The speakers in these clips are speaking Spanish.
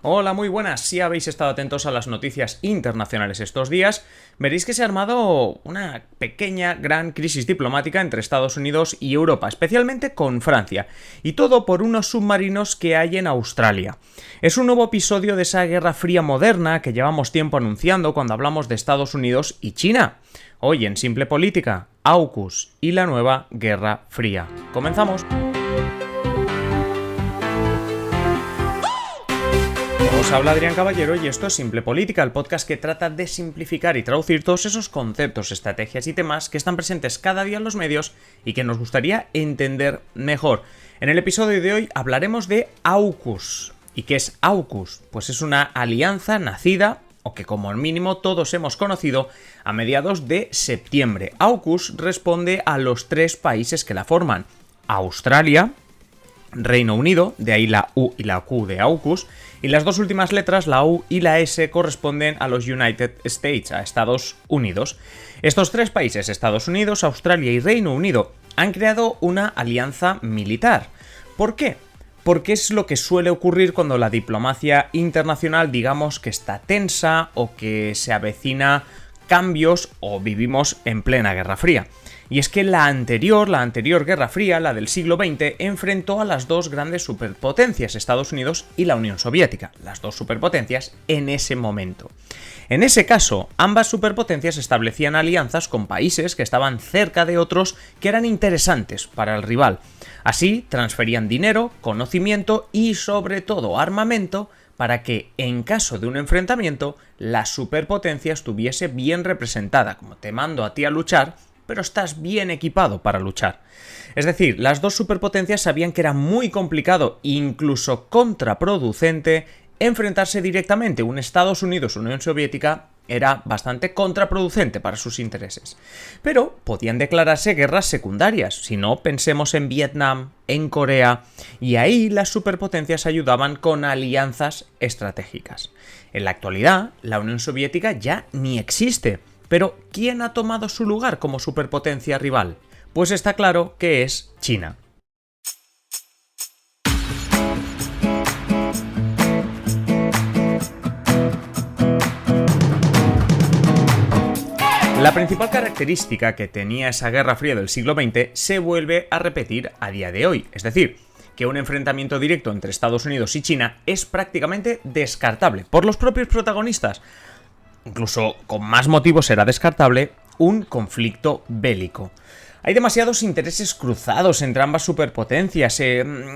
Hola, muy buenas. Si habéis estado atentos a las noticias internacionales estos días, veréis que se ha armado una pequeña, gran crisis diplomática entre Estados Unidos y Europa, especialmente con Francia, y todo por unos submarinos que hay en Australia. Es un nuevo episodio de esa Guerra Fría moderna que llevamos tiempo anunciando cuando hablamos de Estados Unidos y China. Hoy en Simple Política, AUKUS y la nueva Guerra Fría. ¡Comenzamos! Os habla Adrián Caballero y esto es Simple Política, el podcast que trata de simplificar y traducir todos esos conceptos, estrategias y temas que están presentes cada día en los medios y que nos gustaría entender mejor. En el episodio de hoy hablaremos de AUKUS. ¿Y qué es AUKUS? Pues es una alianza nacida, o que como mínimo todos hemos conocido, a mediados de septiembre. AUKUS responde a los tres países que la forman: Australia, Reino Unido, de ahí la U y la Q de AUKUS, y las dos últimas letras, la U y la S, corresponden a los United States, a Estados Unidos. Estos tres países, Estados Unidos, Australia y Reino Unido, han creado una alianza militar. ¿Por qué? Porque es lo que suele ocurrir cuando la diplomacia internacional, digamos, que está tensa o que se avecina cambios o vivimos en plena Guerra Fría. Y es que la anterior Guerra Fría, la del siglo XX, enfrentó a las dos grandes superpotencias, Estados Unidos y la Unión Soviética, las dos superpotencias en ese momento. En ese caso, ambas superpotencias establecían alianzas con países que estaban cerca de otros que eran interesantes para el rival. Así, transferían dinero, conocimiento y, sobre todo, armamento para que, en caso de un enfrentamiento, la superpotencia estuviese bien representada, como te mando a ti a luchar, pero estás bien equipado para luchar. Es decir, las dos superpotencias sabían que era muy complicado, incluso contraproducente, enfrentarse directamente. Un Estados Unidos o Unión Soviética era bastante contraproducente para sus intereses. Pero podían declararse guerras secundarias, si no, pensemos en Vietnam, en Corea, y ahí las superpotencias ayudaban con alianzas estratégicas. En la actualidad, la Unión Soviética ya ni existe. Pero, ¿quién ha tomado su lugar como superpotencia rival? Pues está claro que es China. La principal característica que tenía esa Guerra Fría del siglo XX se vuelve a repetir a día de hoy, es decir, que un enfrentamiento directo entre Estados Unidos y China es prácticamente descartable por los propios protagonistas. Incluso con más motivos será descartable un conflicto bélico. Hay demasiados intereses cruzados entre ambas superpotencias.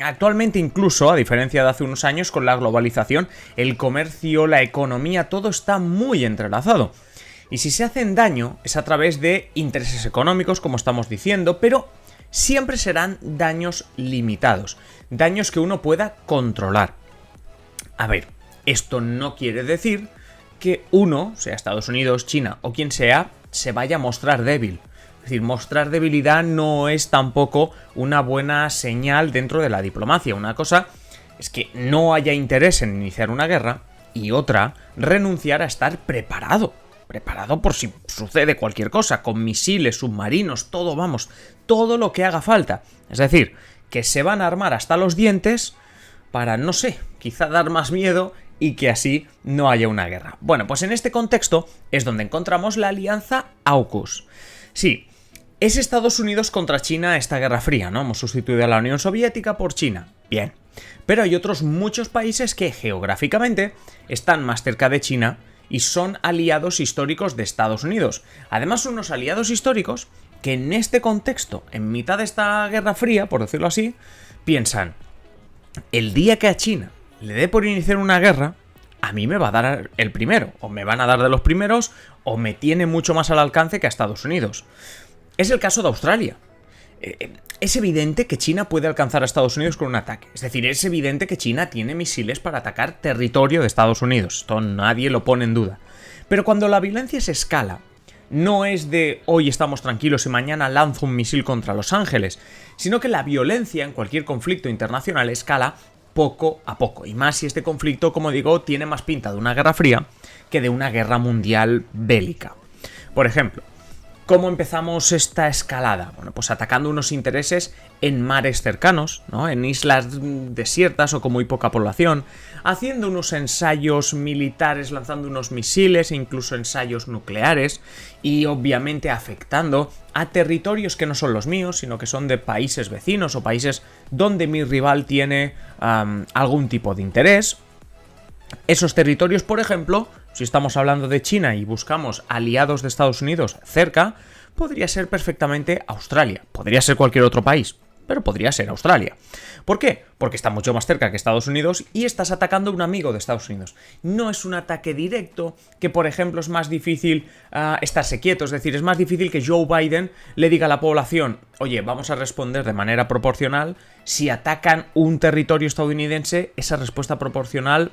Actualmente incluso, a diferencia de hace unos años, con la globalización, el comercio, la economía, todo está muy entrelazado. Y si se hacen daño es a través de intereses económicos, como estamos diciendo, pero siempre serán daños limitados, daños que uno pueda controlar. A ver, esto no quiere decir que uno, sea Estados Unidos, China o quien sea, se vaya a mostrar débil. Es decir, mostrar debilidad no es tampoco una buena señal dentro de la diplomacia. Una cosa es que no haya interés en iniciar una guerra y otra, renunciar a estar preparado por si sucede cualquier cosa, con misiles, submarinos, todo lo que haga falta. Es decir, que se van a armar hasta los dientes para, no sé, quizá dar más miedo y que así no haya una guerra. Bueno, pues en este contexto es donde encontramos la alianza AUKUS. Sí, es Estados Unidos contra China esta Guerra Fría, ¿no? Hemos sustituido a la Unión Soviética por China. Bien. Pero hay otros muchos países que geográficamente están más cerca de China y son aliados históricos de Estados Unidos. Además, unos aliados históricos que en este contexto, en mitad de esta Guerra Fría, por decirlo así, piensan: el día que a China le dé por iniciar una guerra, a mí me va a dar el primero, o me van a dar de los primeros, o me tiene mucho más al alcance que a Estados Unidos. Es el caso de Australia. Es evidente que China puede alcanzar a Estados Unidos con un ataque. Es decir, es evidente que China tiene misiles para atacar territorio de Estados Unidos. Esto nadie lo pone en duda. Pero cuando la violencia se escala, no es de hoy estamos tranquilos y mañana lanzo un misil contra Los Ángeles, sino que la violencia en cualquier conflicto internacional escala poco a poco, y más si este conflicto, como digo, tiene más pinta de una guerra fría que de una guerra mundial bélica. Por ejemplo, ¿Cómo empezamos esta escalada? Bueno, pues atacando unos intereses en mares cercanos, ¿no? En islas desiertas o con muy poca población, haciendo unos ensayos militares, lanzando unos misiles e incluso ensayos nucleares y obviamente afectando a territorios que no son los míos, sino que son de países vecinos o países donde mi rival tiene algún tipo de interés. Esos territorios, por ejemplo, si estamos hablando de China y buscamos aliados de Estados Unidos cerca, podría ser perfectamente Australia. Podría ser cualquier otro país, pero podría ser Australia. ¿Por qué? Porque está mucho más cerca que Estados Unidos y estás atacando a un amigo de Estados Unidos. No es un ataque directo, que por ejemplo es más difícil estarse quieto, es decir, es más difícil que Joe Biden le diga a la población, oye, vamos a responder de manera proporcional. Si atacan un territorio estadounidense, esa respuesta proporcional,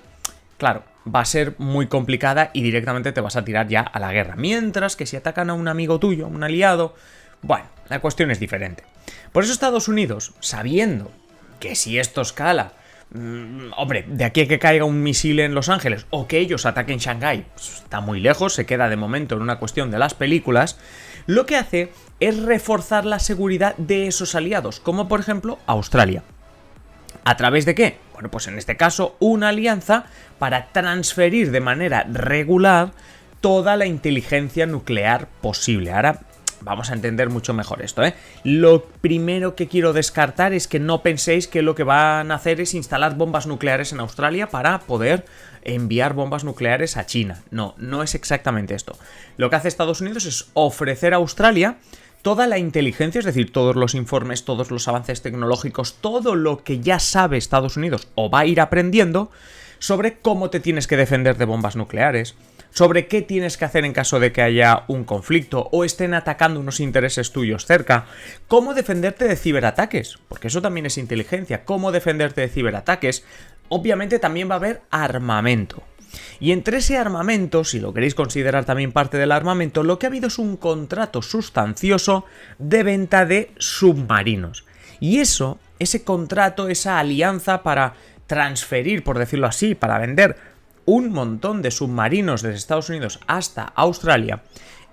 claro, va a ser muy complicada y directamente te vas a tirar ya a la guerra. Mientras que si atacan a un amigo tuyo, a un aliado, bueno, la cuestión es diferente. Por eso Estados Unidos, sabiendo que si esto escala, hombre, de aquí a que caiga un misil en Los Ángeles o que ellos ataquen Shanghái, pues está muy lejos, se queda de momento en una cuestión de las películas, lo que hace es reforzar la seguridad de esos aliados, como por ejemplo Australia. ¿A través de qué? Bueno, pues en este caso una alianza para transferir de manera regular toda la inteligencia nuclear posible. Ahora vamos a entender mucho mejor esto, ¿eh? Lo primero que quiero descartar es que no penséis que lo que van a hacer es instalar bombas nucleares en Australia para poder enviar bombas nucleares a China. No, no es exactamente esto. Lo que hace Estados Unidos es ofrecer a Australia toda la inteligencia, es decir, todos los informes, todos los avances tecnológicos, todo lo que ya sabe Estados Unidos o va a ir aprendiendo sobre cómo te tienes que defender de bombas nucleares, sobre qué tienes que hacer en caso de que haya un conflicto o estén atacando unos intereses tuyos cerca, cómo defenderte de ciberataques, porque eso también es inteligencia, cómo defenderte de ciberataques. Obviamente también va a haber armamento. Y entre ese armamento, si lo queréis considerar también parte del armamento, lo que ha habido es un contrato sustancioso de venta de submarinos. Y ese contrato, esa alianza para transferir, por decirlo así, para vender un montón de submarinos desde Estados Unidos hasta Australia,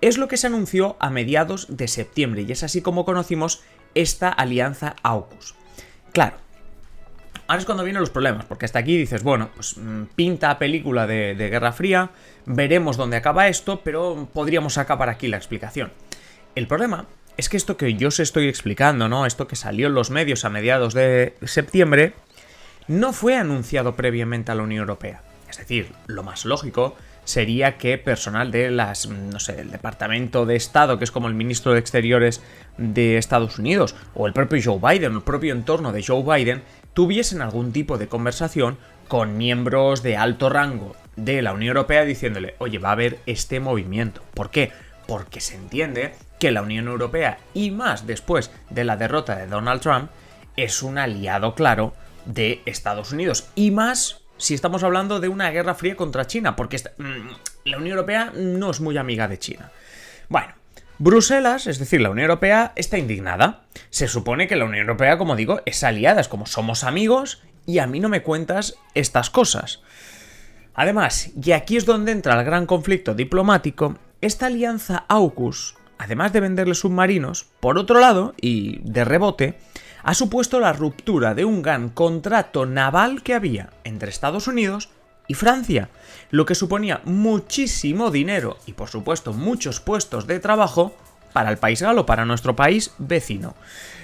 es lo que se anunció a mediados de septiembre. Y es así como conocimos esta alianza AUKUS. Claro. Ahora es cuando vienen los problemas, porque hasta aquí dices, bueno, pues pinta película de Guerra Fría, veremos dónde acaba esto, pero podríamos acabar aquí la explicación. El problema es que esto que yo os estoy explicando, ¿no? Esto que salió en los medios a mediados de septiembre, no fue anunciado previamente a la Unión Europea. Es decir, lo más lógico sería que personal de el Departamento de Estado, que es como el ministro de Exteriores de Estados Unidos, o el propio Joe Biden, el propio entorno de Joe Biden, tuviesen algún tipo de conversación con miembros de alto rango de la Unión Europea diciéndole, oye, va a haber este movimiento. ¿Por qué? Porque se entiende que la Unión Europea, y más después de la derrota de Donald Trump, es un aliado claro de Estados Unidos. Y más si estamos hablando de una guerra fría contra China, porque la Unión Europea no es muy amiga de China. Bueno, Bruselas, es decir, la Unión Europea, está indignada. Se supone que la Unión Europea, como digo, es aliada, es como somos amigos y a mí no me cuentas estas cosas. Además, y aquí es donde entra el gran conflicto diplomático, esta alianza AUKUS, además de venderle submarinos, por otro lado, y de rebote, ha supuesto la ruptura de un gran contrato naval que había entre Estados Unidos y Francia, lo que suponía muchísimo dinero y por supuesto muchos puestos de trabajo para el país galo, para nuestro país vecino.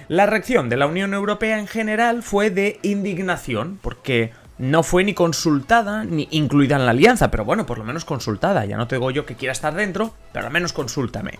La reacción de la Unión Europea en general fue de indignación, porque no fue ni consultada ni incluida en la alianza, pero bueno, por lo menos consultada. Ya no te digo yo que quiera estar dentro, pero al menos consúltame.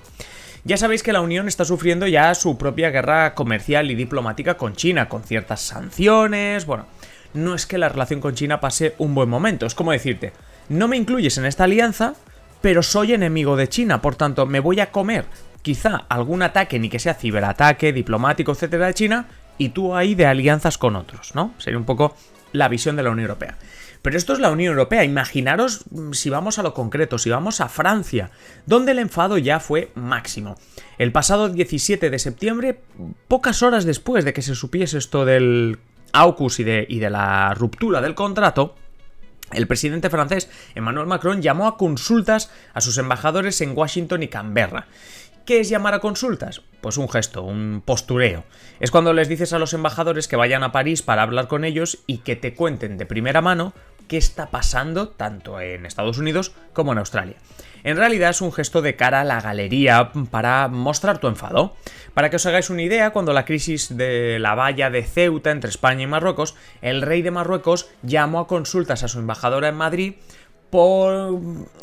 Ya sabéis que la Unión está sufriendo ya su propia guerra comercial y diplomática con China, con ciertas sanciones. Bueno, no es que la relación con China pase un buen momento, es como decirte, no me incluyes en esta alianza, pero soy enemigo de China, por tanto me voy a comer quizá algún ataque, ni que sea ciberataque, diplomático, etcétera, de China, y tú ahí de alianzas con otros, ¿no? Sería un poco la visión de la Unión Europea. Pero esto es la Unión Europea. Imaginaros si vamos a lo concreto, si vamos a Francia, donde el enfado ya fue máximo. El pasado 17 de septiembre, pocas horas después de que se supiese esto del AUKUS y de la ruptura del contrato, el presidente francés Emmanuel Macron llamó a consultas a sus embajadores en Washington y Canberra. ¿Qué es llamar a consultas? Pues un gesto, un postureo. Es cuando les dices a los embajadores que vayan a París para hablar con ellos y que te cuenten de primera mano qué está pasando tanto en Estados Unidos como en Australia. En realidad es un gesto de cara a la galería para mostrar tu enfado. Para que os hagáis una idea, cuando la crisis de la valla de Ceuta entre España y Marruecos, el rey de Marruecos llamó a consultas a su embajadora en Madrid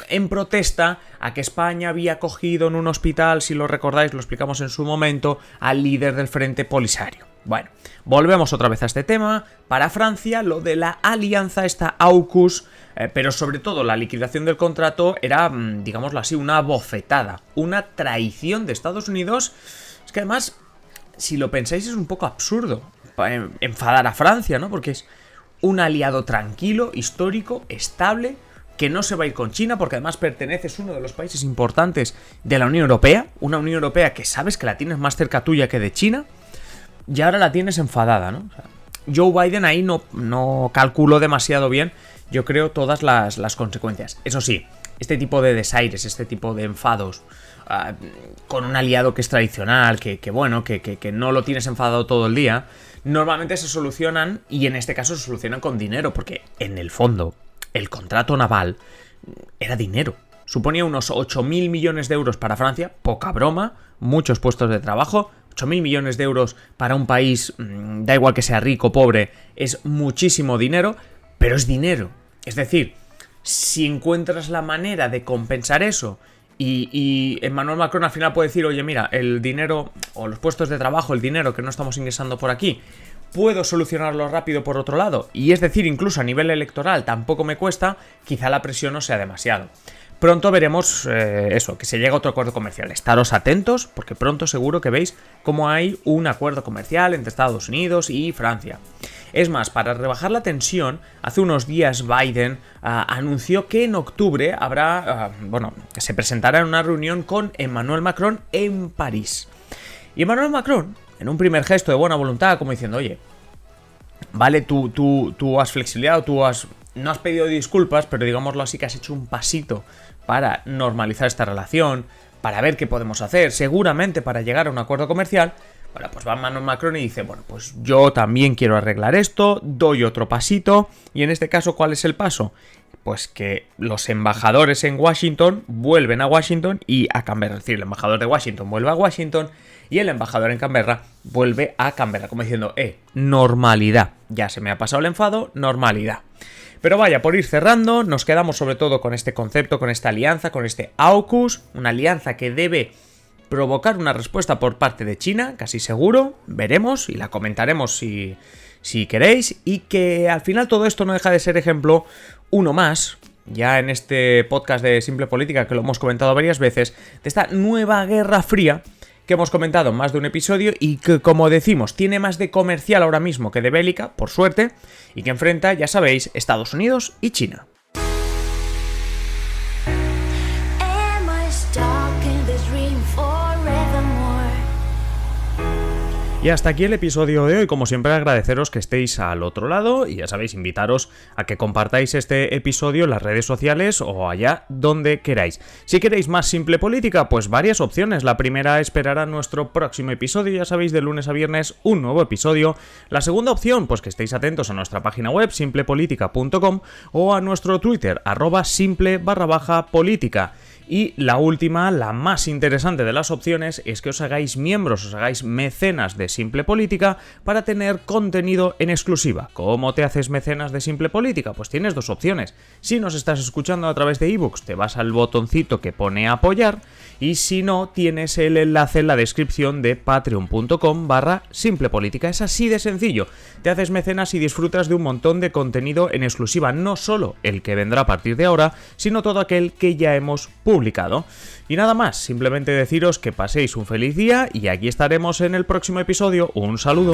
en protesta a que España había acogido en un hospital, si lo recordáis, lo explicamos en su momento, al líder del Frente Polisario. Bueno, volvemos otra vez a este tema. Para Francia, lo de la alianza, esta AUKUS, pero sobre todo la liquidación del contrato era, digámoslo así, una bofetada, una traición de Estados Unidos. Es que además, si lo pensáis, es un poco absurdo enfadar a Francia, ¿no? Porque es un aliado tranquilo, histórico, estable, que no se va a ir con China, porque además perteneces a uno de los países importantes de la Unión Europea, una Unión Europea que sabes que la tienes más cerca tuya que de China, y ahora la tienes enfadada, ¿no? O sea, Joe Biden ahí no calculó demasiado bien, yo creo, todas las consecuencias. Eso sí, este tipo de desaires, este tipo de enfados, con un aliado que es tradicional, que no lo tienes enfadado todo el día, normalmente se solucionan, y en este caso se solucionan con dinero, porque en el fondo el contrato naval era dinero. Suponía unos 8.000 millones de euros para Francia, poca broma, muchos puestos de trabajo. 8.000 millones de euros para un país, da igual que sea rico o pobre, es muchísimo dinero, pero es dinero. Es decir, si encuentras la manera de compensar eso y Emmanuel Macron al final puede decir, oye, mira, el dinero o los puestos de trabajo, el dinero que no estamos ingresando por aquí, puedo solucionarlo rápido por otro lado, y es decir, incluso a nivel electoral tampoco me cuesta, quizá la presión no sea demasiado. Pronto veremos que se llega a otro acuerdo comercial. Estaros atentos, porque pronto seguro que veis cómo hay un acuerdo comercial entre Estados Unidos y Francia. Es más, para rebajar la tensión, hace unos días Biden anunció que en octubre se presentará en una reunión con Emmanuel Macron en París. Y Emmanuel Macron, en un primer gesto de buena voluntad, como diciendo, oye, vale, tú has flexibilizado, no has pedido disculpas, pero digámoslo así, que has hecho un pasito para normalizar esta relación, para ver qué podemos hacer, seguramente para llegar a un acuerdo comercial. Bueno, pues va Emmanuel Macron y dice, bueno, pues yo también quiero arreglar esto, doy otro pasito, y en este caso, ¿cuál es el paso? Pues que los embajadores en Washington vuelven a Washington y a Canberra, es decir, el embajador de Washington vuelve a Washington y el embajador en Canberra vuelve a Canberra, como diciendo, normalidad, ya se me ha pasado el enfado, normalidad. Pero vaya, por ir cerrando, nos quedamos sobre todo con este concepto, con esta alianza, con este AUKUS, una alianza que debe provocar una respuesta por parte de China, casi seguro, veremos y la comentaremos si queréis, y que al final todo esto no deja de ser ejemplo, uno más, ya en este podcast de Simple Política, que lo hemos comentado varias veces, de esta nueva Guerra Fría que hemos comentado en más de un episodio y que, como decimos, tiene más de comercial ahora mismo que de bélica, por suerte, y que enfrenta, ya sabéis, Estados Unidos y China. Y hasta aquí el episodio de hoy. Como siempre, agradeceros que estéis al otro lado y ya sabéis, invitaros a que compartáis este episodio en las redes sociales o allá donde queráis. Si queréis más Simple Política, pues varias opciones. La primera, esperar a nuestro próximo episodio, ya sabéis, de lunes a viernes un nuevo episodio. La segunda opción, pues que estéis atentos a nuestra página web simplepolitica.com o a nuestro Twitter @simple_política. Y la última, la más interesante de las opciones, es que os hagáis miembros, os hagáis mecenas de Simple Política para tener contenido en exclusiva. ¿Cómo te haces mecenas de Simple Política? Pues tienes dos opciones. Si nos estás escuchando a través de iVoox, te vas al botoncito que pone apoyar, y si no, tienes el enlace en la descripción de patreon.com/simplepolítica. Es así de sencillo. Te haces mecenas y disfrutas de un montón de contenido en exclusiva, no solo el que vendrá a partir de ahora, sino todo aquel que ya hemos publicado. Y nada más, simplemente deciros que paséis un feliz día y aquí estaremos en el próximo episodio. Un saludo.